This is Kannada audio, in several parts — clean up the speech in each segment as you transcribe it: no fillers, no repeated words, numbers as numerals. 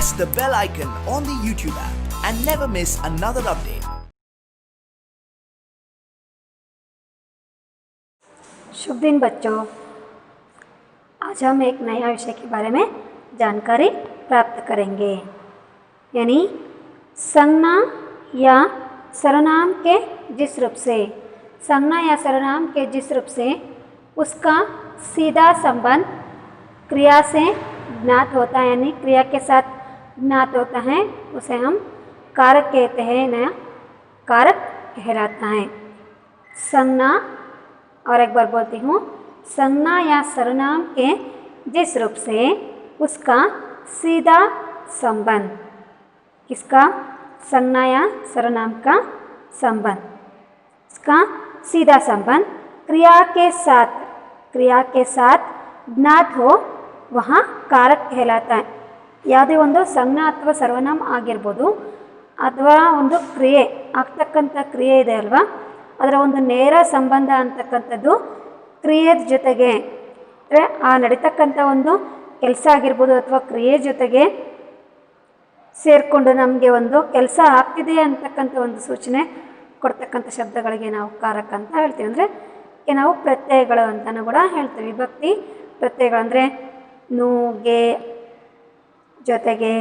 press the bell icon on the YouTube app and never miss another update. शुभ दिन बच्चों, आज हम एक नया विषय के बारे में जानकारी प्राप्त करेंगे, यानी संज्ञा या सर्वनाम के जिस रूप से संज्ञा या सर्वनाम के जिस रूप से उसका सीधा संबंध क्रिया से ज्ञात होता है, यानी क्रिया के साथ ज्ञात होता है, उसे हम कारक कहते हैं, नया कारक कहलाता है। संज्ञा, और एक बार बोलती हूँ, संज्ञा या सर्वनाम के जिस रूप से उसका सीधा संबंध, किसका? संज्ञा या सर्वनाम का संबंध, इसका सीधा संबंध क्रिया के साथ ज्ञात हो, वहाँ कारक कहलाता है। ಯಾವುದೇ ಒಂದು ಸಂಜ್ಞಾ ಅಥವಾ ಸರ್ವನಾಮ ಆಗಿರ್ಬೋದು, ಅಥವಾ ಒಂದು ಕ್ರಿಯೆ ಆಗ್ತಕ್ಕಂಥ ಕ್ರಿಯೆ ಇದೆ ಅಲ್ವಾ, ಅದರ ಒಂದು ನೇರ ಸಂಬಂಧ ಅಂತಕ್ಕಂಥದ್ದು ಕ್ರಿಯೆ ಜೊತೆಗೆ, ಅಂದರೆ ಆ ನಡೀತಕ್ಕಂಥ ಒಂದು ಕೆಲಸ ಆಗಿರ್ಬೋದು ಅಥವಾ ಕ್ರಿಯೆ ಜೊತೆಗೆ ಸೇರಿಕೊಂಡು ನಮಗೆ ಒಂದು ಕೆಲಸ ಆಗ್ತಿದೆ ಅಂತಕ್ಕಂಥ ಒಂದು ಸೂಚನೆ ಕೊಡ್ತಕ್ಕಂಥ ಶಬ್ದಗಳಿಗೆ ನಾವು ಕಾರಕ ಅಂತ ಹೇಳ್ತೀವಿ. ಅಂದರೆ ನಾವು ಪ್ರತ್ಯಯಗಳು ಅಂತಲೂ ಕೂಡ ಹೇಳ್ತೀವಿ. ವಿಭಕ್ತಿ ಪ್ರತ್ಯಯಗಳು ಅಂದರೆ ನು, ಗೆ, ಜೊತೆಗೆ,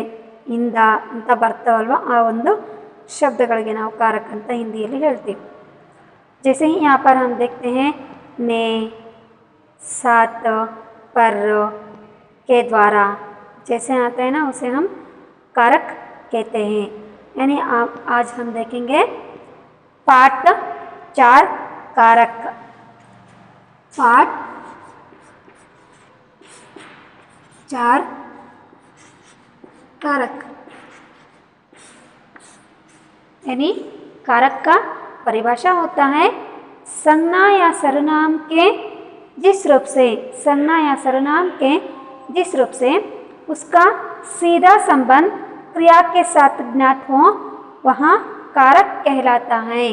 ಇಂದ ಅಂತ ಬರ್ತಾವಲ್ವ, ಆ ಒಂದು ಶಬ್ದಗಳಿಗೆ ನಾವು कारक ಅಂತ ಹಿಂದಿಯಲ್ಲಿ ಹೇಳ್ತೀವಿ। जैसे ही यहाँ पर हम देखते हैं ने, साथ, पर, के द्वारा जैसे आता है ना, उसे हम कारक कहते हैं। यानी आज हम देखेंगे पाठ 4 कारक। पाठ 4 कारक, यानी कारक का परिभाषा होता है संज्ञा या सर्वनाम के जिस रूप से, संज्ञा या सर्वनाम के जिस रूप से उसका सीधा संबंध क्रिया के साथ ज्ञात हो, वहाँ कारक कहलाता है।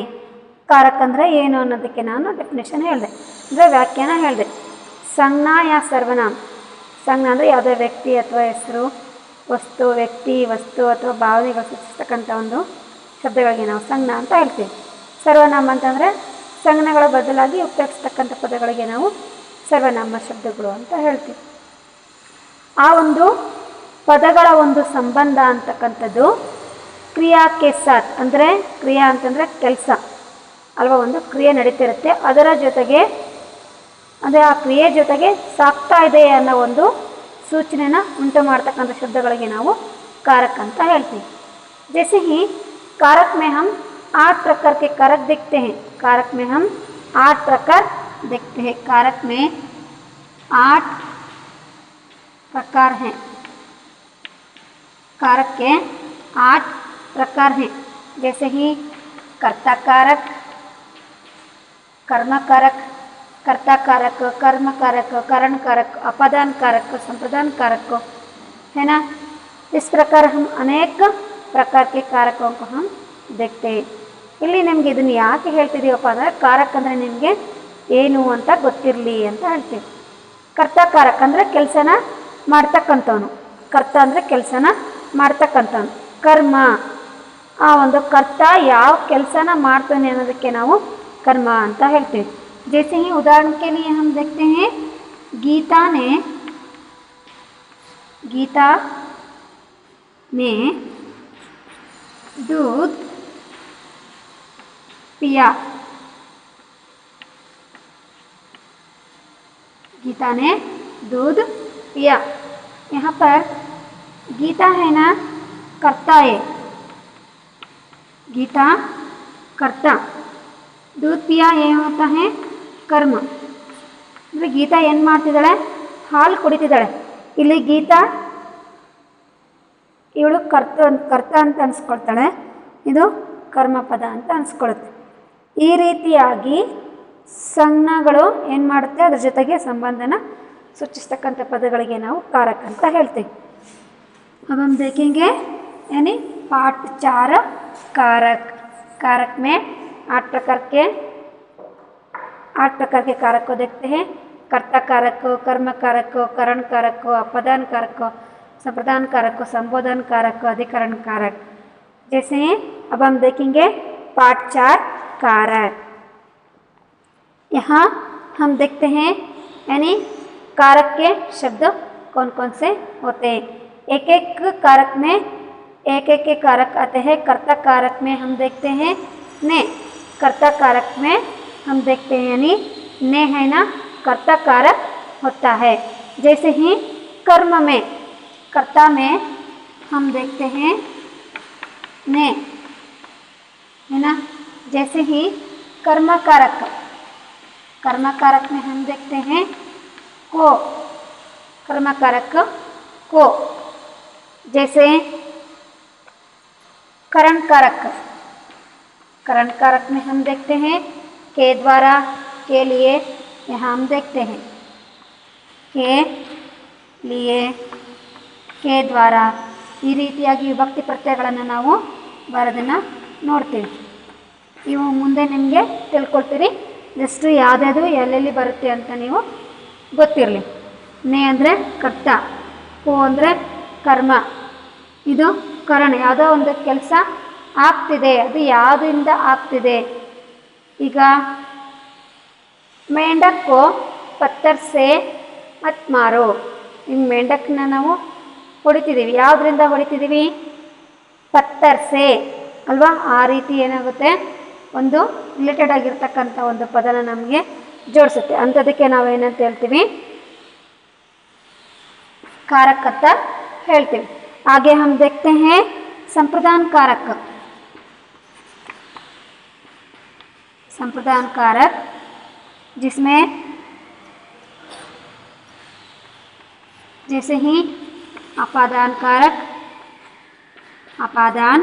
कारक ಅಂದರೆ ಏನು ಅನ್ನೋದಕ್ಕೆ ನಾನು ಡೆಫಿನೇಷನ್ ಹೇಳಿದೆ, ಅಂದರೆ ವ್ಯಾಖ್ಯಾನ ಹೇಳಿದೆ। ಸಂಜ್ಞಾ या ಸರ್ವನಾಮ, ಸಂಜ್ಞಾ ಅಂದರೆ ಯಾವುದೇ ವ್ಯಕ್ತಿ ಅಥವಾ ಹೆಸರು, ವಸ್ತು, ವ್ಯಕ್ತಿ, ವಸ್ತು ಅಥವಾ ಭಾವನೆಗಳು ಸೂಚಿಸ್ತಕ್ಕಂಥ ಒಂದು ಶಬ್ದಗಳಿಗೆ ನಾವು ಸಂಜ್ಞಾ ಅಂತ ಹೇಳ್ತೀವಿ। ಸರ್ವನಾಮ ಅಂತಂದರೆ ಸಂಜ್ಞೆಗಳ ಬದಲಾಗಿ ಉಪಯೋಗಿಸ್ತಕ್ಕಂಥ ಪದಗಳಿಗೆ ನಾವು ಸರ್ವನಾಮ ಶಬ್ದಗಳು ಅಂತ ಹೇಳ್ತೀವಿ। ಆ ಒಂದು ಪದಗಳ ಒಂದು ಸಂಬಂಧ ಅಂತಕ್ಕಂಥದ್ದು ಕ್ರಿಯಾಕ್ಕೆ ಸಾಥ್, ಅಂದರೆ ಕ್ರಿಯಾ ಅಂತಂದರೆ ಕೆಲಸ ಅಲ್ವಾ, ಒಂದು ಕ್ರಿಯೆ ನಡೀತಿರುತ್ತೆ, ಅದರ ಜೊತೆಗೆ ಅಂದರೆ ಆ ಕ್ರಿಯೆ ಜೊತೆಗೆ ಸಾಕ್ತಾ ಇದೆ ಅನ್ನೋ ಒಂದು सूचना उंटु ಮಾಡ್ತಕ್ಕಂಥ ಶಬ್ದಗಳಿಗೆ ನಾವು कारक ಅಂತ ಹೇಳ್ತೀವಿ। जैसे ही कारक में हम 8 प्रकार के कारक देखते हैं, कारक में हम 8 प्रकार देखते हैं। कारक में 8 प्रकार हैं, कारक के 8 प्रकार हैं। जैसे ही कर्ता कारक, कर्म कारक, कर्ता कारक, कर्म कारक, करण कारक, अपादान कारक, संप्रदान कारक, है ना। इस प्रकार हम अनेक प्रकार के कारकों को हम देखते हैं। ಇಲ್ಲಿ ನಿಮಗೆ ಇದನ್ನು ಯಾಕೆ ಹೇಳ್ತಿದ್ದೀವಪ್ಪ ಅಂದರೆ ಕಾರಕ ಅಂದರೆ ನಿಮಗೆ ಏನು ಅಂತ ಗೊತ್ತಿರಲಿ ಅಂತ ಹೇಳ್ತೀವಿ। ಕರ್ತ ಕಾರಕ ಅಂದರೆ ಕೆಲಸನ ಮಾಡ್ತಕ್ಕಂಥವನು, ಕರ್ತ ಅಂದರೆ ಕೆಲಸನ ಮಾಡ್ತಕ್ಕಂಥವನು, ಕರ್ಮ ಆ ಒಂದು ಕರ್ತ ಯಾವ ಕೆಲಸನ ಮಾಡ್ತಾನೆ ಅನ್ನೋದಕ್ಕೆ ನಾವು ಕರ್ಮ ಅಂತ ಹೇಳ್ತೀವಿ। जैसे ही उदाहरण के लिए हम देखते हैं गीता ने दूध पिया, गीता ने दूध पिया। यहाँ पर गीता है ना, कर्ता है, गीता कर्ता, दूध पिया ये होता है कर्म। ಅಂದರೆ ಗೀತಾ ಏನು ಮಾಡ್ತಿದ್ದಾಳೆ? ಹಾಲು ಕುಡಿತಿದ್ದಾಳೆ। ಇಲ್ಲಿ ಗೀತಾ ಇವಳು ಕರ್ತ ಅಂತ ಅನಿಸ್ಕೊಳ್ತಾಳೆ, ಇದು ಕರ್ಮಪದ ಅಂತ ಅನಿಸ್ಕೊಳ್ಳುತ್ತೆ। ಈ ರೀತಿಯಾಗಿ ಸಂಜ್ಞೆಗಳು ಏನು ಮಾಡುತ್ತೆ, ಅದ್ರ ಜೊತೆಗೆ ಸಂಬಂಧನ ಸೂಚಿಸ್ತಕ್ಕಂಥ ಪದಗಳಿಗೆ ನಾವು कारक ಅಂತ ಹೇಳ್ತೀವಿ। अब हम देखेंगे यानी पाठ 4 कारक। कारक में 8 प्रकार के कारक को देखते हैं। कर्ता कारक, कर्म कारक, करण कारक, अपदान कारक, संप्रदान कारक को, संबोधन कारक को, अधिकरण कारक। जैसे अब हम देखेंगे पाठ 4 कारक। यहाँ हम देखते हैं यानी कारक के शब्द कौन कौन से होते हैं। एक एक कारक में एक एक के कारक आते हैं। कर्ता कारक में हम देखते हैं ने। कर्ता कारक में हम देखते हैं यानी ने है ना कर्ता कारक होता है। जैसे ही कर्म में, कर्ता में हम देखते हैं ने, है ना। जैसे ही कर्म कारक, कर्म कारक में हम देखते हैं को, कर्म कारक को। जैसे करण कारक, करण कारक में हम देखते हैं के द्वारा, के लिए। यहाँ हम देखते हैं के लिए, के द्वारा, ಈ ರೀತಿಯಾಗಿ ವಿಭಕ್ತಿ ಪ್ರತ್ಯಯಗಳನ್ನು ನಾವು ಬರೋದನ್ನು ನೋಡ್ತೀವಿ. ಇವು ಮುಂದೆ ನಿಮಗೆ ತಿಳ್ಕೊಳ್ತೀರಿ. ಜಸ್ಟ್ ಯಾವುದ್ಯಾವುದು ಎಲ್ಲೆಲ್ಲಿ ಬರುತ್ತೆ ಅಂತ ನೀವು ಗೊತ್ತಿರಲಿ. ನೇ ಅಂದರೆ ಕರ್ತ, ಕೋ ಅಂದರೆ ಕರ್ಮ, ಇದು ಕರಣ, ಯಾವುದೋ ಒಂದು ಕೆಲಸ ಆಗ್ತಿದೆ, ಅದು ಯಾವುದರಿಂದ ಆಗ್ತಿದೆ. ಈಗ मेंढक को पत्थर से मत मारो. ಈಗ ಮೆಂಡಕನ್ನ ನಾವು ಹೊಡಿತಿದ್ದೀವಿ, ಯಾವುದರಿಂದ ಹೊಡಿತಿದ್ದೀವಿ? ಪತ್ತರ್ ಸೆ ಅಲ್ವಾ. ಆ ರೀತಿ ಏನಾಗುತ್ತೆ, ಒಂದು ರಿಲೇಟೆಡ್ ಆಗಿರ್ತಕ್ಕಂಥ ಒಂದು ಪದನ ನಮಗೆ ಜೋಡಿಸುತ್ತೆ. ಅಂಥದಕ್ಕೆ ನಾವೇನಂತ ಹೇಳ್ತೀವಿ? कारक ಅಂತ ಹೇಳ್ತೀವಿ. आगे हम देखते हैं संप्रदान कारक. संप्रदान कारक जिसमें जैसे ही अपादान कारक, अपादान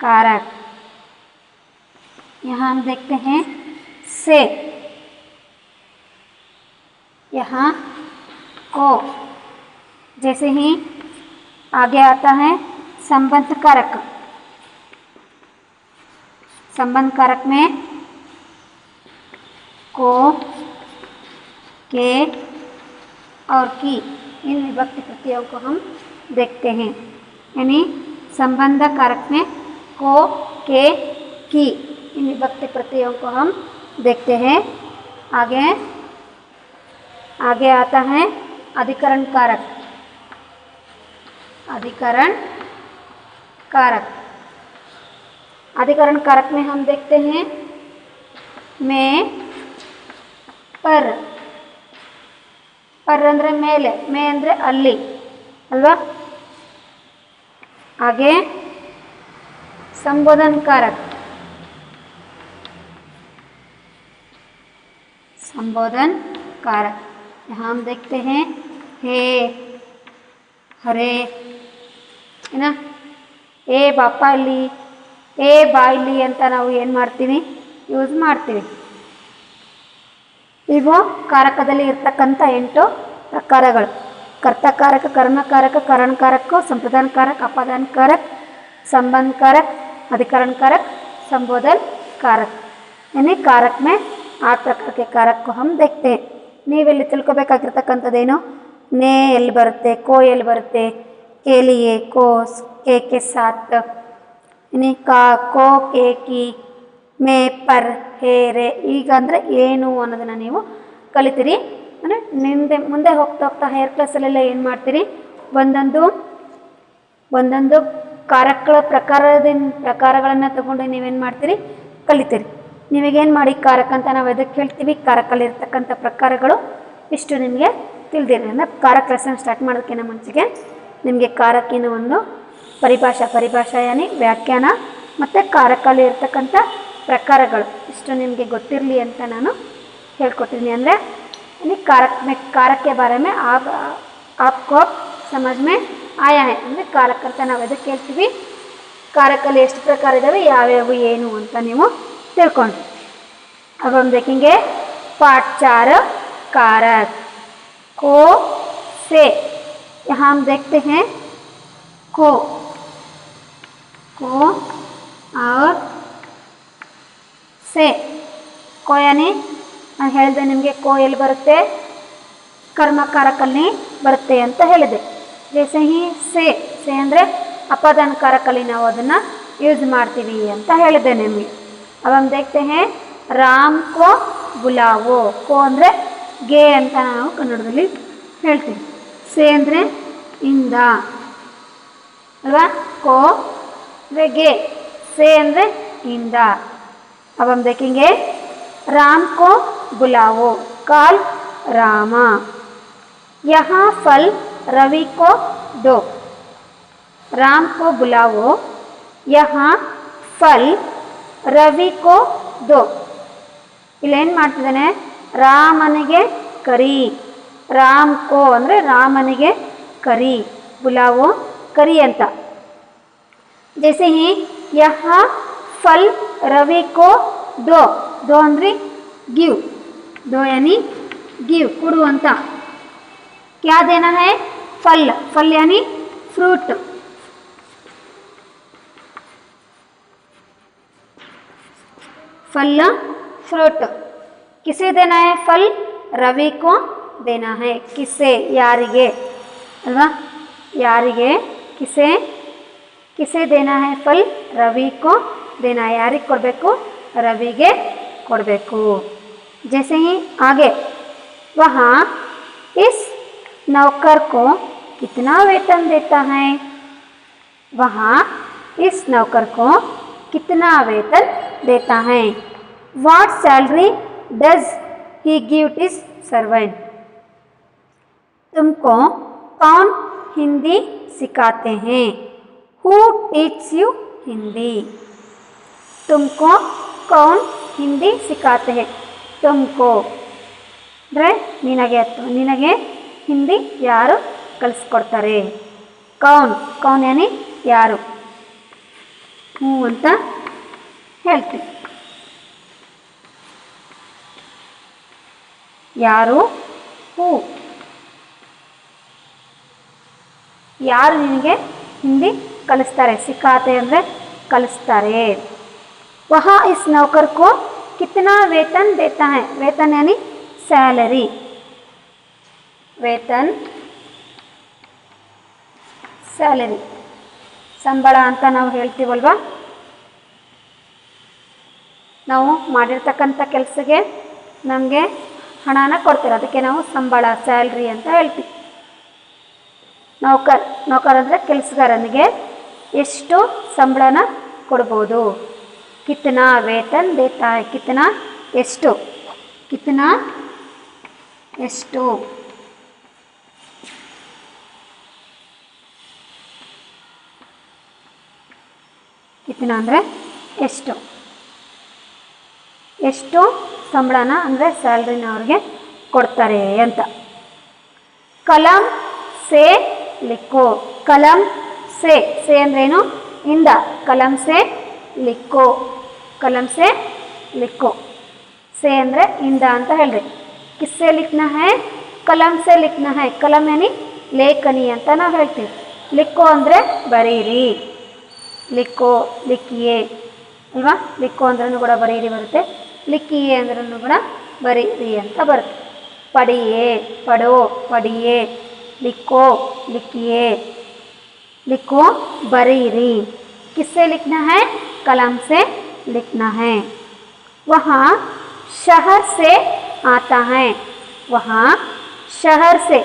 कारक, यहाँ हम देखते हैं से, यहाँ को। जैसे ही आगे आता है संबंध कारक, संबंध कारक में को, के और की, इन विभक्ति प्रत्ययों को हम देखते हैं। यानी संबंध कारक में को, के, की, इन विभक्ति प्रत्ययों को हम देखते हैं। आगे आगे आता है अधिकरण कारक, अधिकरण कारक। अधिकरण कारक में हम देखते हैं में, पर, पर ಅಂದರೆ ಮೇಲೆ, ಮೇ ಅಂದರೆ ಅಲ್ಲಿ ಅಲ್ವಾ. आगे संबोधन कारक, संबोधन कारक, यहाँ हम देखते हैं हे, हरे, है ना. ए ಬಾಪ ಇಲ್ಲಿ, ए ಬಾ ಇಲ್ಲಿ ಅಂತ ನಾವು ಏನು ಮಾಡ್ತೀವಿ? ಯೂಸ್ ಮಾಡ್ತೀವಿ. ಇವು ಕಾರಕದಲ್ಲಿ ಇರ್ತಕ್ಕಂಥ 8 ಪ್ರಕಾರಗಳು. कर्ताकारक, कर्मकारक, करणकारक, संप्रदान कारक, अपादान कारक, संबंध कारक, अधिकरण कारक, संबोधन कारक. यानी कारक में 8 प्रकार के कारक को हम देखते हैं. ನೀವಿಲ್ಲಿ ತಿಳ್ಕೊಬೇಕಾಗಿರ್ತಕ್ಕಂಥದ್ದೇನು? ನೇ ಎಲ್ಲಿ ಬರುತ್ತೆ, ಕೋ ಎಲ್ಲಿ ಬರುತ್ತೆ, के लिए, को, के साथ, यानी का, को, के, की, ಮೇ, ಪರ್, ಹೇ, ರೇ. ಈಗ ಅಂದರೆ ಏನು ಅನ್ನೋದನ್ನು ನೀವು ಕಲಿತೀರಿ. ಅಂದರೆ ಮುಂದೆ ಹೋಗ್ತಾ ಹೋಗ್ತಾ ಹೇರ್ ಕ್ಲಾಸಲ್ಲೆಲ್ಲ ಏನು ಮಾಡ್ತೀರಿ? ಒಂದೊಂದು ಕಾರಕಗಳ ಪ್ರಕಾರಗಳನ್ನು ತಗೊಂಡು ನೀವೇನು ಮಾಡ್ತೀರಿ? ಕಲಿತೀರಿ. ನಿಮಗೇನು ಮಾಡಿ ಕಾರಕ ಅಂತ ನಾವು ಎದಕ್ಕೆ ಹೇಳ್ತೀವಿ? ಕಾರಕಲ್ಲಿರ್ತಕ್ಕಂಥ ಪ್ರಕಾರಗಳು ಇಷ್ಟು ನಿಮಗೆ ತಿಳಿದಿರಿ. ಅಂದರೆ ಕಾರಕ ಲೆಸನ್ ಸ್ಟಾರ್ಟ್ ಮಾಡೋದಕ್ಕಿಂತ ಮುಂಚೆಗೆ ನಿಮಗೆ ಕಾರಕಿನ ಒಂದು ಪರಿಭಾಷಾ ಯಾನಿ ವ್ಯಾಖ್ಯಾನ ಮತ್ತು ಕಾರಕಲ್ಲಿ ಇರ್ತಕ್ಕಂಥ ಪ್ರಕಾರಗಳು ಇಷ್ಟು ನಿಮಗೆ ಗೊತ್ತಿರಲಿ ಅಂತ ನಾನು ಹೇಳ್ಕೊಟ್ಟಿದ್ದೀನಿ. ಅಂದರೆ यानी कारक में, कारक के बारे में आपको समझ में आया है. ಅಂದರೆ कारक ಅಂತ ನಾವು ಎದಕ್ಕೆ ಹೇಳ್ತೀವಿ? कारकಲ್ಲಿ ಎಷ್ಟು ಪ್ರಕಾರ ಇದ್ದಾವೆ, ಯಾವ್ಯಾವು ಏನು ಅಂತ ನೀವು ತಿಳ್ಕೊಂಡು. अब हम देखेंगे पाठ 4 कारक. को, से, यहाँ हम देखते हैं को और से. को यानी ನಾನು ಹೇಳಿದೆ ನಿಮಗೆ ಕೋ ಎಲ್ಲಿ ಬರುತ್ತೆ? ಕರ್ಮಕಾರಕಲ್ಲಿ ಬರುತ್ತೆ ಅಂತ ಹೇಳಿದೆ. जैसे ही से ಅಂದರೆ ಅಪಧನ್ಕಾರಕಲ್ಲಿ ನಾವು ಅದನ್ನು ಯೂಸ್ ಮಾಡ್ತೀವಿ ಅಂತ ಹೇಳಿದೆ ನಿಮಗೆ. अब हम देखते हैं राम को बुलाओ. को ಅಂದರೆ ಗೆ ಅಂತ ನಾವು ಕನ್ನಡದಲ್ಲಿ ಹೇಳ್ತೀವಿ. से ಅಂದರೆ ಇಂದ ಅಲ್ವಾ. को ಅಂದರೆ ಗೆ, से ಅಂದರೆ ಇಂದ. अब हम देखेंगे राम को बुलाओ. कॉल रामा. यहाँ फल रवि को दो. राम को बुलाओ. यहाँ फल रवि को दो. ಇಲ್ಲೇನು ಮಾಡ್ತಿದ್ದಾನೆ, ರಾಮನಿಗೆ ಕರಿ. ರಾಮ್ ಕೋ ಅಂದರೆ ರಾಮನಿಗೆ ಕರಿ, ಬುಲಾವೋ ಕರಿ ಅಂತ. जैसे ही यहाँ फल रवि को दो. दो ಅಂದರೆ ಗಿವ್. दो यानी गिव ಕೊಡು ಅಂತ. क्या देना है, फल. फल यानी फ्रूट. फल फ्रूट. किसे देना है फल, रवि को देना है. किसे ಯಾರಿಗೆ ಅಲ್ವಾ, ಯಾರಿಗೆ किसे किसे देना है फल, रवि को देना है. ಯಾರಿಗೆ ಕೊಡಬೇಕು, ರವಿಗೆ ಕೊಡಬೇಕು. जैसे ही आगे वहाँ इस नौकर को कितना वेतन देता है. वहाँ इस नौकर को कितना वेतन देता है. What salary does he give his servant. तुमको कौन हिंदी सिखाते हैं. Who teaches you Hindi. तुमको कौन हिंदी सिखाते हैं. तुमको ಅಂದರೆ ನಿನಗೆ, ನಿನಗೆ ಹಿಂದಿ ಯಾರು ಕಲಿಸ್ಕೊಡ್ತಾರೆ. ಕೌನ್, ಕೌನ್ ಯಾನಿ ಯಾರು, ಹ್ಞೂ ಅಂತ ಹೇಳ್ತೀವಿ. ಯಾರು, ಹೂ, ಯಾರು ನಿನಗೆ ಹಿಂದಿ ಕಲಿಸ್ತಾರೆ. ಸಿಖಾತೆ ಅಂದರೆ ಕಲಿಸ್ತಾರೆ. वहाँ इस नौकर को कितना वेतन देता है. वेतन यानी स्यालरी. ವೇತನ್ ಸ್ಯಾಲರಿ, ಸಂಬಳ ಅಂತ ನಾವು ಹೇಳ್ತೀವಲ್ವಾ. ನಾವು ಮಾಡಿರ್ತಕ್ಕಂಥ ಕೆಲಸಕ್ಕೆ ನಮಗೆ ಹಣನ ಕೊಡ್ತಾರೆ, ಅದಕ್ಕೆ ನಾವು ಸಂಬಳ ಸ್ಯಾಲ್ರಿ ಅಂತ ಹೇಳ್ತೀವಿ. ನೌಕರ್, ನೌಕರ್ ಅಂದರೆ ಕೆಲಸಗಾರನಿಗೆ ಎಷ್ಟು ಸಂಬಳನ ಕೊಡ್ಬೋದು. ಕಿತ್ನಾ ವೇತನ್ ದೇತಾ ಹೈ. ಕಿತ್ನಾ ಎಷ್ಟು, ಕಿತ್ನಾ ಎಷ್ಟು. ಕಿತ್ನಾ ಅಂದರೆ ಎಷ್ಟು, ಎಷ್ಟು ಸಂಬಳನ ಅಂದರೆ ಸ್ಯಾಲ್ರಿನ ಅವ್ರಿಗೆ ಕೊಡ್ತಾರೆ ಅಂತ. ಕಲಂ ಸೇ ಲಿಖೋ. ಕಲಂ ಸೇ, ಸೇ ಅಂದ್ರೇನು ಇಂದ. ಕಲಂ ಸೇ ಲಿಖೋ, ಕಲಂ ಸೇ ಲಿಖೋ. ಸೇ ಅಂದರೆ ಇಂದ ಅಂತ ಹೇಳ್ರಿ. ಕಿಸ್ಸೆ ಲಿಖ್ನಾ ಹೈ, ಕಲಂ ಸೇ ಲಿಖ್ನಾ ಹೈ. ಕಲಂ ಯಾನಿ ಲೇಖನಿ ಅಂತ ನಾವು ಹೇಳ್ತೀವಿ. ಲಿಖೋ ಅಂದರೆ ಬರೀರಿ. ಲಿಖೋ, ಲಿಖಿಯೇ ಅಲ್ವಾ. ಲಿಖೋ ಅಂದ್ರೂ ಕೂಡ ಬರೀರಿ ಬರುತ್ತೆ, ಲಿಖಿಯೇ ಅಂದ್ರೂ ಕೂಡ ಬರೀರಿ ಅಂತ ಬರುತ್ತೆ. ಪಡಿಯೇ, ಪಡೋ, ಪಡಿಯೇ. लिखो, लिखिए. लिखो बरीरी. किससे लिखना है, कलम से लिखना है. वहाँ शहर से आता है. वहाँ शहर से,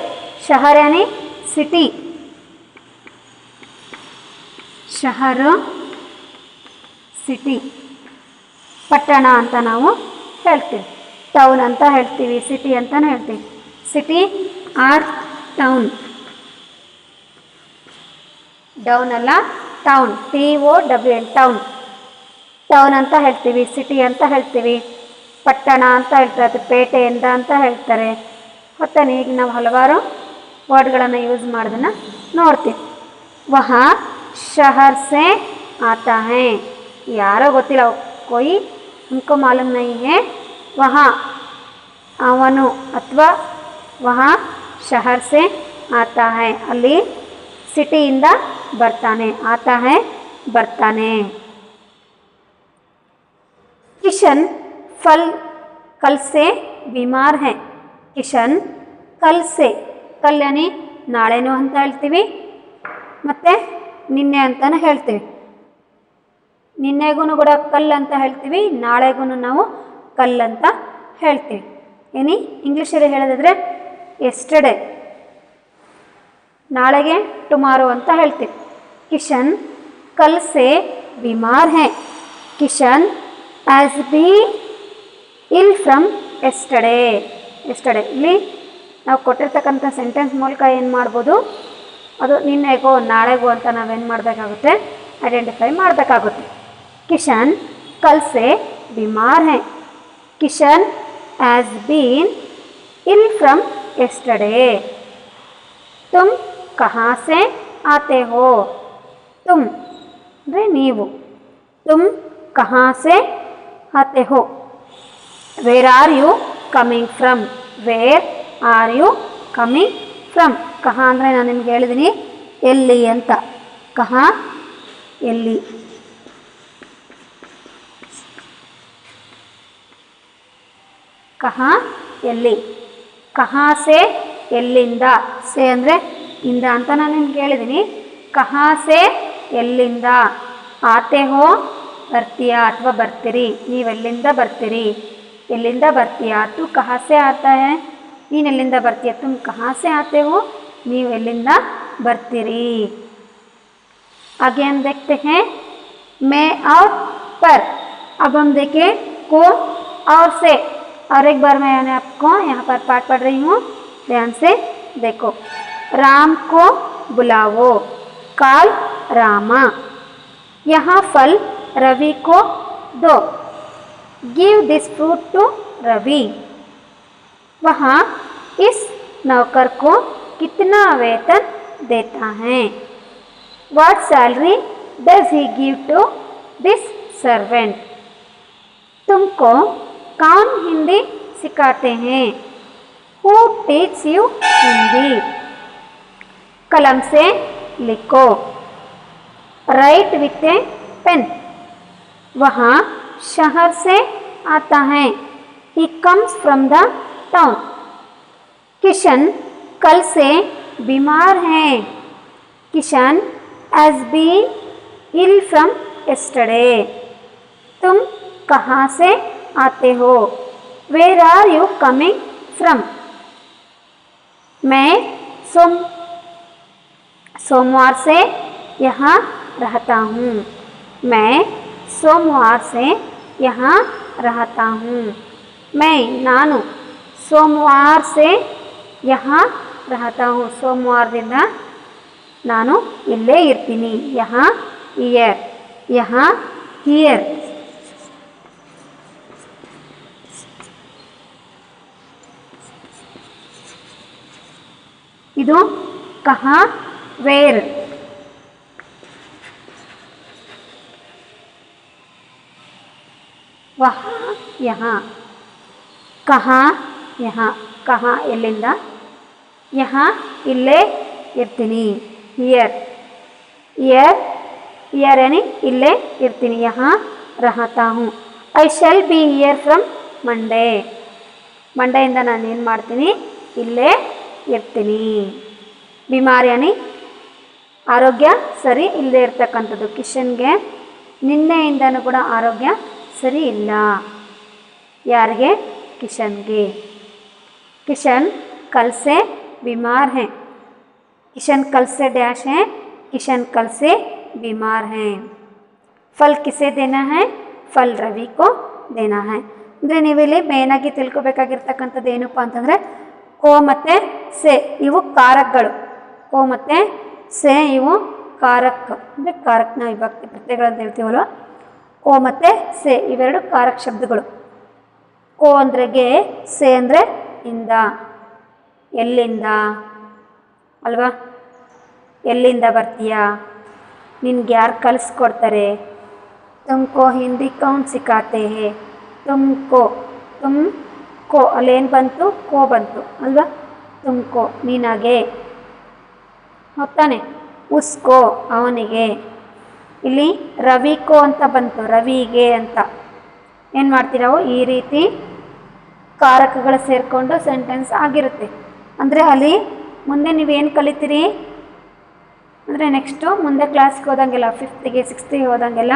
शहर यानी सिटी. शहर सिटी, ಪಟ್ಟಣ ಅಂತ ನಾವು ಹೇಳ್ತೀವಿ. ಟೌನ್ ಅಂತ ಹೇಳ್ತೀವಿ, ಸಿಟಿ ಅಂತಲೂ ಹೇಳ್ತೀವಿ. City or town. ಡೌನ್ ಅಲ್ಲ, ಟೌನ್, TOWN ಟೌನ್. ಟೌನ್ ಅಂತ ಹೇಳ್ತೀವಿ, ಸಿಟಿ ಅಂತ ಹೇಳ್ತೀವಿ, ಪಟ್ಟಣ ಅಂತ ಹೇಳ್ತಾರೆ, ಪೇಟೆಯಿಂದ ಅಂತ ಹೇಳ್ತಾರೆ. ಮತ್ತು ಈಗ ನಾವು ಹಲವಾರು ವರ್ಡ್ಗಳನ್ನು ಯೂಸ್ ಮಾಡೋದನ್ನು ನೋಡ್ತೀವಿ. ವಹಾ ಶಹರ್ ಸೆ ಆತಾ ಹೈ. ಯಾರೋ ಗೊತ್ತಿಲ್ಲ, कोई हमको मालूम नहीं है. वहाँ ಅವನು ಅಥವಾ वहाँ शहर से आता है, ಅಲ್ಲಿ ಸಿಟಿಯಿಂದ ಬರ್ತಾನೆ. आता है ಬರ್ತಾನೆ. किशन कल से बीमार है. किशन कल से, कल यानी ನಾಳೆನೂ ಅಂತ ಹೇಳ್ತೀವಿ, ಮತ್ತು ನಿನ್ನೆ ಅಂತಲೂ ಹೇಳ್ತೀವಿ. ನಿನ್ನೆಗೂ ಕೂಡ ಕಲ್ ಅಂತ ಹೇಳ್ತೀವಿ, ನಾಳೆಗೂ ನಾವು ಕಲ್ ಅಂತ ಹೇಳ್ತೀವಿ. ಇಂಗ್ಲೀಷಲ್ಲಿ ಹೇಳೋದಾದರೆ ಎಸ್ಟರ್ಡೇ, ನಾಳೆಗೆ ಟುಮಾರೋ ಅಂತ ಹೇಳ್ತೀವಿ. ಕಿಶನ್ ಕಲ್ ಸೆ ಬಿಮಾರ್ high. Kishan has been ill from yesterday. ಇಲ್ಲಿ ನಾವು ಕೊಟ್ಟಿರ್ತಕ್ಕಂಥ ಸೆಂಟೆನ್ಸ್ ಮೂಲಕ ಏನು ಮಾಡ್ಬೋದು, ಅದು ನಿನ್ನೆಗೋ ನಾಳೆಗೋ ಅಂತ ನಾವೇನು ಮಾಡಬೇಕಾಗುತ್ತೆ, ಐಡೆಂಟಿಫೈ ಮಾಡಬೇಕಾಗುತ್ತೆ. ಕಿಶನ್ ಕಲ್ ಸೆ ಬಿಮಾರ್ high. Kishan has been ill from yesterday. ತುಮ್ ಕहाँ से आते हो. तुम ಅಂದರೆ ನೀವು. तुम कहाँ से आते हो. Where are you coming from. Where are you coming from. ಕहाँ ಅಂದರೆ ನಾನು ನಿಮ್ಗೆ ಹೇಳಿದ್ದೀನಿ ಎಲ್ಲಿ ಅಂತ. ಕहाँ ಎಲ್ಲಿ. ಕहाँ ಎಲ್ಲಿ. ಕहाँ से ಎಲ್ಲಿಂದ. ಸೆ ಅಂದರೆ ಇಂದ ಅಂತ ನಾನು ನಿಮ್ಗೆ ಹೇಳಿದ್ದೀನಿ. ಕहाँ से ಎಲ್ಲಿಂದ. ಆತೆ ಹೋ ಬರ್ತೀಯಾ ಅಥವಾ ಬರ್ತೀರಿ, ನೀವೆಲ್ಲಿಂದ ಬರ್ತೀರಿ, ಎಲ್ಲಿಂದ ಬರ್ತೀಯಾ. ತು ಕहाँ से आता है, ನೀನು ಎಲ್ಲಿಂದ ಬರ್ತೀಯ. ತುಮ್ ಕहाँ से आते हो, ನೀವು ಎಲ್ಲಿಂದ ಬರ್ತೀರಿ. आगे हम देखते हैं मैं और पर. अब हम देखें को और से. और एक बार मैंने आपको यहाँ पर पाठ पढ़ रही हूँ, ध्यान से देखो. राम को बुलाओ. काल रामा. यहाँ फल रवि को दो. Give this fruit to Ravi. वहाँ इस नौकर को कितना वेतन देता है. What salary does he give to this servant. तुमको कौन हिंदी सिखाते हैं. Who teach you Hindi. कलम से लिखो. Write with a pen. वहाँ शहर से आता है. He comes from the town. Kishan कल से बीमार है. Kishan has been ill from yesterday. तुम कहाँ से आते हो. Where are you coming from. मैं सोमवार से यहाँ रहता हूँ. मैं सोमवार से यहाँ रहता हूँ. मैं ನಾನು ಸೋಮವಾರ से यहाँ रहता हूँ. ಸೋಮವಾರದಿಂದ ನಾನು ಇಲ್ಲೇ ಇರ್ತೀನಿ. यहाँ ಹಿಯರ್. यहाँ ಹಿಯರ್. ಇದು कहाँ वेर. वहाँ यहाँ. कहाँ यहाँ. कहाँ ಎಲ್ಲಿಂದ. यहाँ ಇಲ್ಲೇ ಇರ್ತೀನಿ. ಹಿಯರ್. ಹಿಯರ್ ಹಿಯರ್ ಏನಿ ಇಲ್ಲೇ ಇರ್ತೀನಿ. यहाँ रहता हूँ. I shall be here from Monday. ಮಂಡೆಯಿಂದ ನಾನು ಏನು ಮಾಡ್ತೀನಿ, ಇಲ್ಲೇ ಇರ್ತೀನಿ. ಬಿಮಾರಿಯಾನಿ ಆರೋಗ್ಯ ಸರಿ ಇಲ್ಲದೆ ಇರ್ತಕ್ಕಂಥದ್ದು. ಕಿಶನ್ಗೆ ನಿನ್ನೆಯಿಂದನೂ ಕೂಡ ಆರೋಗ್ಯ ಸರಿ ಇಲ್ಲ. ಯಾರಿಗೆ. ಕಿಶನ್ಗೆ. किशन कल से बीमार हैं. किशन कल से डैश हैं. किशन कल से बीमार हैं. फल किसे देना है. फल रवि को देना है. ಅಂದರೆ ನೀವಿಲ್ಲಿ ಮೇನಾಗಿ ತಿಳ್ಕೊಬೇಕಾಗಿರ್ತಕ್ಕಂಥದ್ದು ಏನಪ್ಪ ಅಂತಂದರೆ ಕೋ ಮತ್ತು ಸೆ ಇವು ಕಾರಕಗಳು. ಕೋ ಮತ್ತು ಸೆ ಇವು ಕಾರಕ ಅಂದರೆ ಕಾರಕನ ವಿಭಕ್ತಿ ಪ್ರತ್ಯಯಗಳಂತ ಹೇಳ್ತೀವಲ್ವ. ಕೋ ಮತ್ತು ಸೆ ಇವೆರಡು ಕಾರಕ ಶಬ್ದಗಳು. ಕೋ ಅಂದರೆ ಗೆ, ಸೆ ಅಂದರೆ ಇಂದ, ಎಲ್ಲಿಂದ ಅಲ್ವಾ. ಎಲ್ಲಿಂದ ಬರ್ತೀಯಾ, ನಿನ್ಗೆ ಯಾರು ಕಲಿಸ್ಕೊಡ್ತಾರೆ. ತುಮ್ಕೋ ಹಿಂದಿ ಕೌನ್ ಸಿಕ್ಕಾತೆ ಹೇ. ತುಮ್ಕೋ ತುಮ್ ಕೋ ಅಲ್ಲೇನು ಬಂತು, ಕೋ ಬಂತು ಅಲ್ವಾ. ತುಮ್ಕೋ ನೀನಾಗೆ ಹೊತ್ತಾನೆ. ಉಸ್ಕೋ ಅವನಿಗೆ. ಇಲ್ಲಿ ರವಿಕೋ ಅಂತ ಬಂತು, ರವಿಗೆ ಅಂತ. ಏನು ಮಾಡ್ತೀರಾವು, ಈ ರೀತಿ ಕಾರಕಗಳು ಸೇರಿಕೊಂಡು ಸೆಂಟೆನ್ಸ್ ಆಗಿರುತ್ತೆ. ಅಂದರೆ ಅಲ್ಲಿ ಮುಂದೆ ನೀವೇನು ಕಲಿತೀರಿ ಅಂದರೆ ನೆಕ್ಸ್ಟು ಮುಂದೆ ಕ್ಲಾಸ್ಗೆ ಹೋದಂಗೆಲ್ಲ 5th 6th ಹೋದಂಗೆಲ್ಲ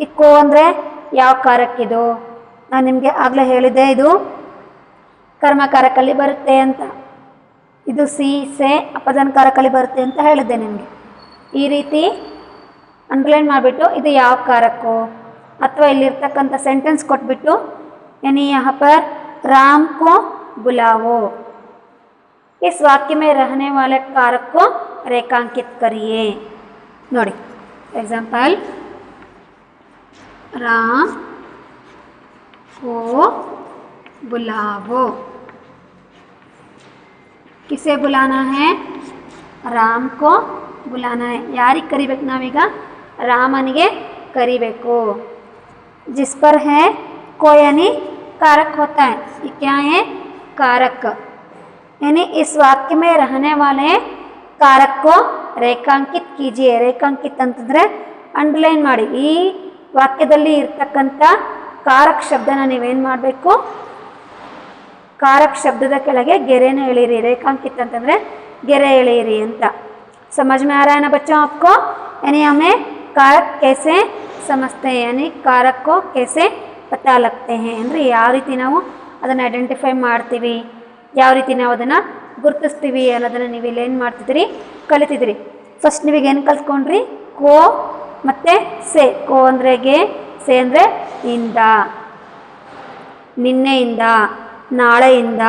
ಈ ಕೋ ಅಂದರೆ ಯಾವ ಕಾರಕ್ಕಿದು, ನಾನು ನಿಮಗೆ ಆಗಲೇ ಹೇಳಿದ್ದೆ ಇದು ಕರ್ಮಕಾರಕಲ್ಲಿ ಬರುತ್ತೆ ಅಂತ, ಇದು ಸಿ ಸೆ ಅಪಧನಕಾರಕಲ್ಲಿ ಬರುತ್ತೆ ಅಂತ ಹೇಳಿದ್ದೆ ನಿಮಗೆ. ಈ ರೀತಿ ಅಂಡರ್ಲೈನ್ ಮಾಡಿಬಿಟ್ಟು ಇದು ಯಾವ ಕಾರಕ್ಕೋ ಅಥವಾ ಇಲ್ಲಿರ್ತಕ್ಕಂಥ ಸೆಂಟೆನ್ಸ್ ಕೊಟ್ಬಿಟ್ಟು यानी यहाँ पर राम को बुलाओ, इस वाक्य में रहने वाले कारक को रेखांकित करिए. नोड़ी एग्जाम्पल, राम को बुलाओ, किसे बुलाना है? राम को बुलाना है. यारिग करीबेकु नावीग? रामनिगे करीबेकु. जिस पर है को यानी कारक होता है. ये क्या है? कारक. यानी इस वाक्य में रहने वाले कारक को ರೇಖಾಂಕಿತ್ कीजिए. ರೇಖಾಂಕಿತ್ ಅಂತಂದರೆ ಅಂಡರ್ಲೈನ್ ಮಾಡಿ. ಈ ವಾಕ್ಯದಲ್ಲಿ ಇರ್ತಕ್ಕಂಥ ಕಾರಕ ಶಬ್ದನ ನೀವೇನು ಮಾಡಬೇಕು? ಕಾರಕ ಶಬ್ದದ ಕೆಳಗೆ ಗೆರೆನ ಎಳೀರಿ. ರೇಖಾಂಕಿತ್ ಅಂತಂದರೆ ಗೆರೆ ಎಳೀರಿ ಅಂತ. समझ में आ रहा है ना बच्चों आपको? यानी हमें कारक कैसे समझते हैं, यानी कारक को कैसे ಪತಾ ಲಗ್ತೆ ಹೇ ಅಂದರೆ ಯಾವ ರೀತಿ ನಾವು ಅದನ್ನು ಐಡೆಂಟಿಫೈ ಮಾಡ್ತೀವಿ, ಯಾವ ರೀತಿ ನಾವು ಅದನ್ನು ಗುರುತಿಸ್ತೀವಿ ಅನ್ನೋದನ್ನು ನೀವು ಇಲ್ಲೇನು ಮಾಡ್ತಿದ್ದೀರಿ? ಕಲಿತಿದ್ದೀರಿ. ಫಸ್ಟ್ ನೀವೀಗೇನು ಕಲ್ತ್ಕೊಂಡ್ರಿ? ಕೋ ಮತ್ತು ಸೆ. ಕೋ ಅಂದರೆ ಗೆ, ಸೆ ಅಂದರೆ ಇಂದ, ನಿನ್ನೆಯಿಂದ, ನಾಳೆಯಿಂದ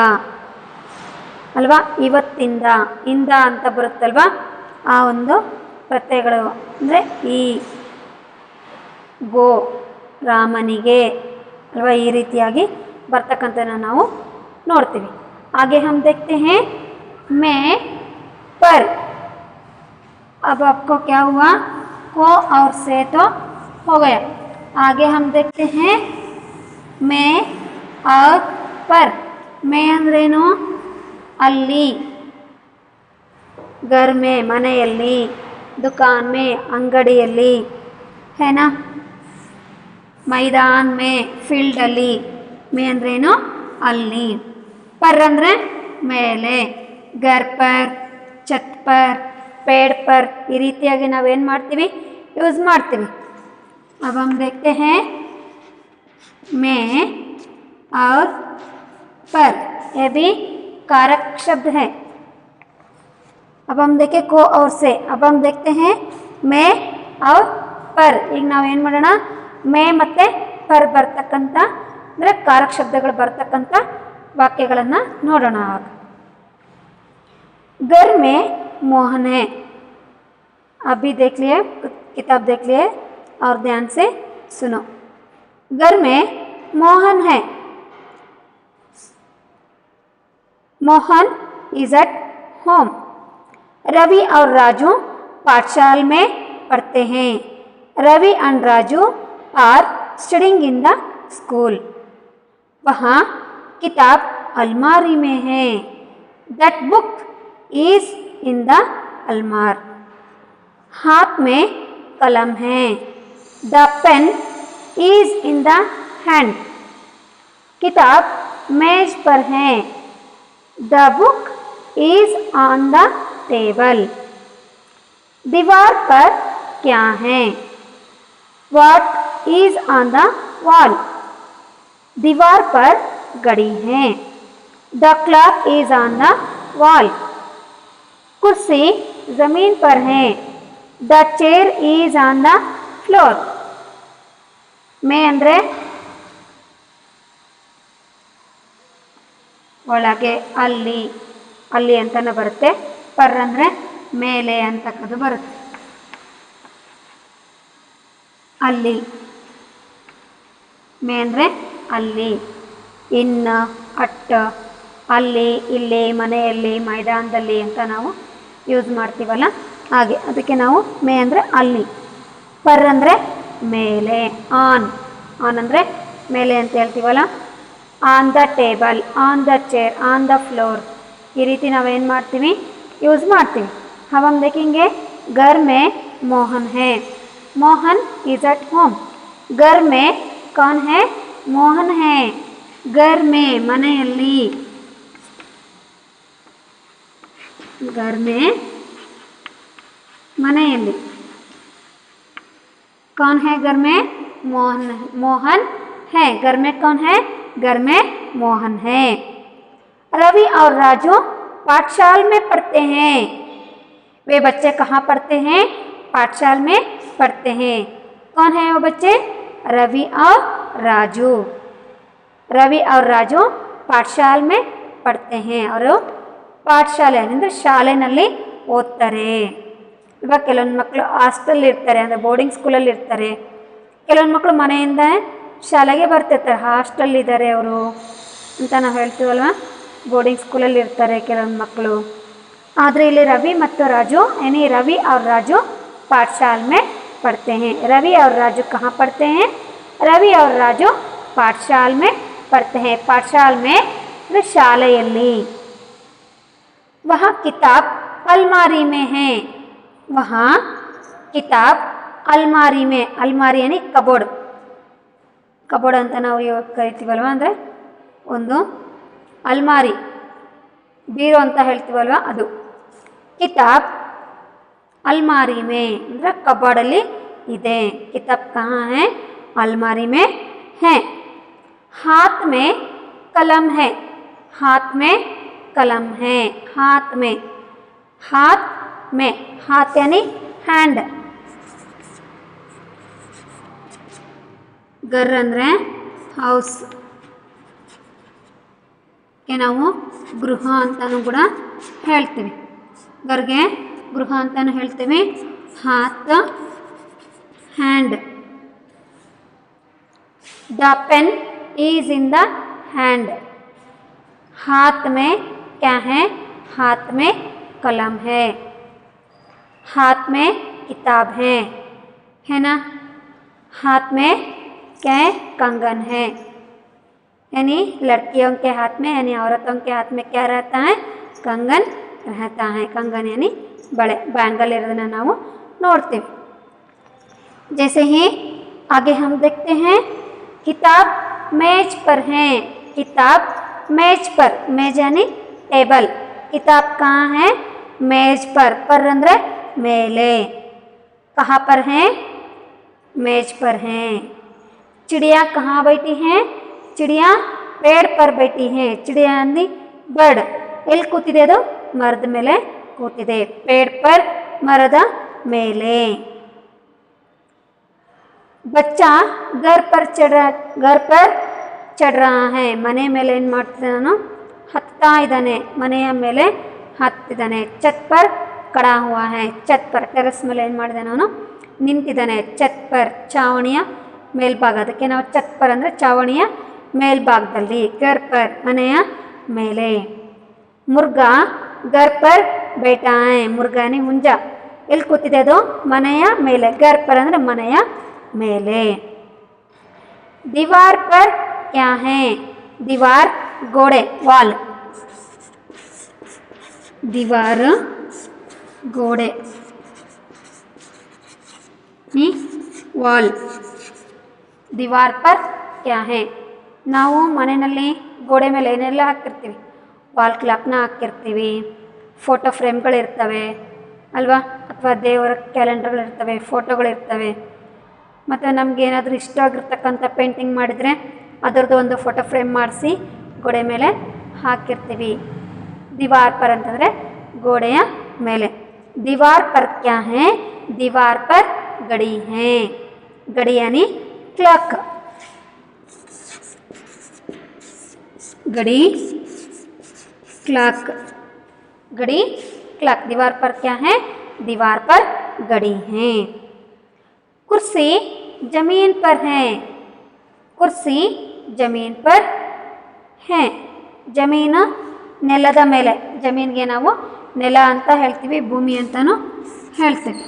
ಅಲ್ವಾ, ಇವತ್ತಿಂದ, ಇಂದ ಅಂತ ಬರುತ್ತಲ್ವಾ ಆ ಒಂದು ಪ್ರತ್ಯಯಗಳು. ಅಂದರೆ ಈ ಗೋ ರಾಮನಿಗೆ ಅಲ್ವಾ, ಈ ರೀತಿಯಾಗಿ ಬರ್ತಕ್ಕಂಥನ ನಾವು ನೋಡ್ತೀವಿ. आगे हम देखते हैं मैं पर. अब आपको क्या हुआ? को और से तो हो गया. आगे हम देखते हैं मैं और पर. मैं ಅಂದ್ರೇನು? ಅಲ್ಲಿ, घर में ಮನೆಯಲ್ಲಿ, दुकान में ಅಂಗಡಿಯಲ್ಲಿ, है ना, मैदान में फील्ड अली. मे अंद्रेनु अल्ली. पर अंद्रे मेले, घर पर, छत पर, पेड़ पर. ಈ ರೀತಿಯಾಗಿ ನಾವೇನು ಮಾಡ್ತೀವಿ? ಯೂಸ್ ಮಾಡ್ತೀವಿ. अब हम देखते हैं मैं और पर. ये भी कारक शब्द है. अब हम देखें को और से. अब हम देखते हैं मैं और पर. ಈಗ ನಾವೇನು ಮಾಡೋಣ? ಮೇ ಮತ್ತು ಪರ್ ಬರ್ತಕ್ಕಂಥ ಅಂದರೆ ಕಾರಕ ಶಬ್ದಗಳು ಬರ್ತಕ್ಕಂಥ ವಾಕ್ಯಗಳನ್ನು ನೋಡೋಣ. घर में मोहन है. अभी देख लिए, किताब देख लिए और ध्यान से सुनो. घर में मोहन है. Mohan is at home. Ravi और राजू पाठशाला में पढ़ते हैं. Ravi and Raju are studying in the school. वहाँ किताब अलमारी में है. That book is in the अलमार. हाथ में कलम है. The pen is in the hand. किताब मेज पर है. The book is on the table. दीवार पर क्या है? What is on the wall? दीवार पर घड़ी है. The clock is on the wall. कुर्सी जमीन पर है. The chair is on the floor. मैं अंदरे ಒಳಗೆ, ಅಲ್ಲಿ, ಅಲ್ಲಿ ಅಂತಲೇ ಬರುತ್ತೆ. ಪರ್ ಅಂದರೆ ಮೇಲೆ ಅಂತಕ್ಕದ್ದು ಬರುತ್ತೆ. ಅಲ್ಲಿ, ಮೇ ಅಂದರೆ ಅಲ್ಲಿ, ಇನ್ನ, ಅಟ್ಟ, ಅಲ್ಲಿ, ಇಲ್ಲಿ, ಮನೆಯಲ್ಲಿ, ಮೈದಾನದಲ್ಲಿ ಅಂತ ನಾವು ಯೂಸ್ ಮಾಡ್ತೀವಲ್ಲ ಹಾಗೆ. ಅದಕ್ಕೆ ನಾವು ಮೇ ಅಂದರೆ ಅಲ್ಲಿ, ಪರ್ ಅಂದರೆ ಮೇಲೆ, ಆನ್, ಆನ್ ಅಂದರೆ ಮೇಲೆ ಅಂತ ಹೇಳ್ತೀವಲ್ಲ. On the table, on the chair, on the floor. ಈ ರೀತಿ ನಾವೇನು ಮಾಡ್ತೀವಿ? ಯೂಸ್ ಮಾಡ್ತೀವಿ. हम देखेंगे घर में मोहन है. Mohan is at home. घर में कौन है? मोहन है. घर में ಮನೆಯಲ್ಲಿ. घर में ಮನೆಯಲ್ಲಿ कौन है घर में मोहन है घर में कौन है घर में मोहन है रवि और राजू पाठशाला में पढ़ते हैं वे बच्चे कहाँ पढ़ते हैं पाठशाला में पढ़ते हैं कौन है वो बच्चे रवि और राजू पाठशाला में पढ़ते हैं और ಪಾಠಶಾಲೆ ಅಂದರೆ ಶಾಲೆಯಲ್ಲಿ ಓದ್ತಾರೆ ಇವಾಗ ಕೆಲವೊಂದು ಮಕ್ಕಳು ಹಾಸ್ಟೆಲ್ ಇರ್ತಾರೆ ಅಂದರೆ ಬೋರ್ಡಿಂಗ್ ಸ್ಕೂಲಲ್ಲಿ ಇರ್ತಾರೆ ಕೆಲವೊಂದು ಮಕ್ಕಳು ಮನೆಯಿಂದ ಶಾಲೆಗೆ ಬರ್ತಿರ್ತಾರೆ ಹಾಸ್ಟೆಲ್ ಇದ್ದಾರೆ ಅವರು ಅಂತ ನಾವು ಹೇಳ್ತೀವಲ್ವ ಬೋರ್ಡಿಂಗ್ ಸ್ಕೂಲಲ್ಲಿ ಇರ್ತಾರೆ ಕೆಲವೊಂದು ಮಕ್ಕಳು ಆದರೆ ಇಲ್ಲಿ ರವಿ ಮತ್ತು ರಾಜು रवि और राजू पाठशाला में पढ़ते हैं रवि और राजू कहाँ पढ़ते हैं रवि और राजू पाठशाला में पढ़ते हैं पाठशाला में शाಲೆಯಲ್ಲಿ वहाँ किताब अलमारी में है वहाँ किताब अलमारी में अलमारी यानी ಕಬೋರ್ಡ್ ಅಂತ ನಾವು ಇವಾಗ ಕರಿತೀವಲ್ವ ಅಂದರೆ ಒಂದು ಅಲ್ಮಾರಿ ಬೀರೋ ಅಂತ ಹೇಳ್ತೀವಲ್ವ ಅದು ಕಿತಾಬ್ अलमारी में ಅಂದರೆ ಕಬೋರ್ಡಲ್ಲಿ ಇದೆ किताब कहाँ है अलमारी में है हाथ में कलम है हाथ में कलम है हाथ में हाथ यानी हैंड घर ಅಂದರೆ ಹೌಸ್ ನಾವು ಗೃಹ ಅಂತಾನೂ ಕೂಡ ಹೇಳ್ತೀವಿ घरಗೆ ಗೃಹ ಅಂತಾನೂ ಹೇಳ್ತೀವಿ हाथ hand the pen is in the hand हाथ में क्या है हाथ में कलम है हाथ में किताब है ना हाथ में क्या है कंगन है यानी लड़कियों के हाथ में यानी औरतों के हाथ में क्या रहता है कंगन रहता है कंगन यानी बड़े बैंगल इरोदನ್ನ ನಾವು ನೋಡ್ತೀವಿ जैसे ही आगे हम देखते हैं किताब मेज पर है किताब मेज पर मेज यानी टेबल किताब कहाँ है मेज पर अंदर मेले कहाँ पर है मेज पर है चिड़िया कहाँ बैठी है चिड़िया पेड़ पर बैठी है चिड़िया अंदी बर्ड ಎಲ್ಲಿ ಕೂತಿದೆ ಅದು ಮರದ ಮೇಲೆ ಕೂತಿದೆ पेड़ पर ಮರದ ಮೇಲೆ बच्चा घर पर चढ़ रहा है ಮನೆ ಮೇಲೆ ಏನು ಮಾಡ್ತಿದ್ದಾನೋ ಹತ್ತಾ ಇದ್ದಾನೆ ಮನೆಯ ಮೇಲೆ ಹತ್ತಿದ್ದಾನೆ ಛತ್ पर खड़ा हुआ है ಛತ್ पर ಟೆರೆಸ್ ಮೇಲೆ ಏನು ಮಾಡಿದಾನೆ ಅವನು ನಿಂತಿದ್ದಾನೆ ಛತ್ पर ಚಾವಣಿಯ ಮೇಲ್ಭಾಗ ಅದಕ್ಕೆ ನಾವು ಛತ್ पर ಅಂದರೆ ಚಾವಣಿಯ ಮೇಲ್ಭಾಗದಲ್ಲಿ घर पर ಮನೆಯ ಮೇಲೆ मुर्गा घर पर बैठा है मुर्गा यानी ಹುಂಜ ಎಲ್ಲಿ ಕೂತಿದೆ ಅದು ಮನೆಯ ಮೇಲೆ घर पर ಅಂದರೆ ಮನೆಯ ಮೇಲೆ दीवार पर क्या है दीवार गोड़े वॉल दीवार गोड़े वॉल दीवार पर क्या है ನಾವು ಮನೆಯಲ್ಲಿ ಗೋಡೆ ಮೇಲೆ ಏನೆಲ್ಲ ಹಾಕಿರ್ತೀವಿ ವಾಲ್ ಕ್ಲಾಕ್ನ ಹಾಕಿರ್ತೀವಿ ಫೋಟೋ ಫ್ರೇಮ್ಗಳಿರ್ತವೆ ಅಲ್ವಾ ಅಥವಾ ದೇವರ ಕ್ಯಾಲೆಂಡರ್ಗಳಿರ್ತವೆ ಫೋಟೋಗಳಿರ್ತವೆ ಮತ್ತು ನಮ್ಗೆ ಏನಾದರೂ ಇಷ್ಟ ಆಗಿರ್ತಕ್ಕಂಥ ಪೇಂಟಿಂಗ್ ಮಾಡಿದರೆ ಅದರದ್ದು ಒಂದು ಫೋಟೋ ಫ್ರೇಮ್ ಮಾಡಿಸಿ ಗೋಡೆ ಮೇಲೆ ಹಾಕಿರ್ತೀವಿ दीवार पर ಅಂತಂದರೆ ಗೋಡೆಯ ಮೇಲೆ दीवार पर क्या है दीवार पर घड़ी है घड़ी यानी क्लॉक घड़ी क्लॉक घड़ी क्लॉक दीवार पर क्या है दीवार पर घड़ी है कुर्सी जमीन पर है कुर्सी जमीन पर है जमीन ನೆಲದ ಮೇಲೆ ಜಮೀನಿಗೆ ನಾವು ನೆಲ ಅಂತ ಹೇಳ್ತೀವಿ ಭೂಮಿ ಅಂತಲೂ ಹೇಳ್ತೀವಿ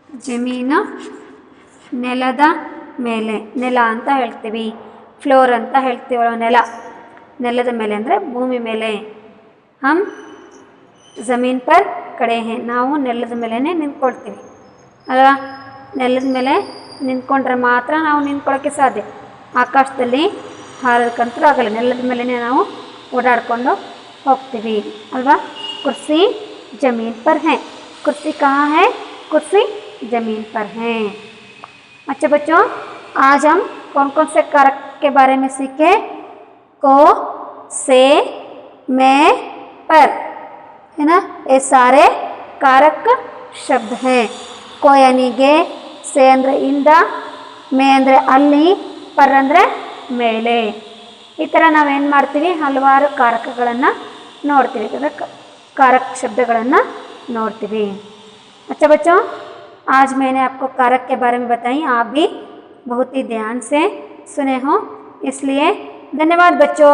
ಜಮೀನು ನೆಲದ ಮೇಲೆ ನೆಲ ಅಂತ ಹೇಳ್ತೀವಿ ಫ್ಲೋರ್ ಅಂತ ಹೇಳ್ತೀವಲ್ಲ ನೆಲದ ಮೇಲೆ ಅಂದರೆ ಭೂಮಿ ಮೇಲೆ ಹಮ್ ಜಮೀನ್ ಪರ್ ಕಡೆ ಹೇ ನಾವು ನೆಲದ ಮೇಲೇ ನಿಂತ್ಕೊಳ್ತೀವಿ ಅಲ್ವಾ ನೆಲದ ಮೇಲೆ ನಿಂತ್ಕೊಂಡ್ರೆ ಮಾತ್ರ ನಾವು ನಿಂತ್ಕೊಳ್ಳೋಕ್ಕೆ ಸಾಧ್ಯ ಆಕಾಶದಲ್ಲಿ ಹಾರೋದಕ್ಕಂತೂ ಆಗಲ್ಲ ನೆಲದ ಮೇಲೇ ನಾವು ಓಡಾಡಿಕೊಂಡು ಹೋಗ್ತೀವಿ ಅಲ್ವಾ कुर्सी जमीन पर है कुर्सी कहाँ है कुर्सी जमीन पर है। अच्छा बच्चों आज हम कौन कौन से कारक के बारे में सीखे को से में पर है ना ये सारे कारक शब्द हैं को यानी गे से ಅಂದರೆ ಇಂದ ಮೇ ಅಂದರೆ ಅಲ್ಲಿ ಪರ್ ಅಂದರೆ ಮೇಲೆ ಈ ಥರ ನಾವೇನು ಮಾಡ್ತೀವಿ ಹಲವಾರು ಕಾರಕಗಳನ್ನು ನೋಡ್ತೀವಿ कारक शब्दಗಳನ್ನು ನೋಡ್ತೀವಿ। अच्छा बच्चों आज मैंने आपको कारक के बारे में बताई आप भी बहुत ही ध्यान से सुने हो इसलिए धन्यवाद बच्चों।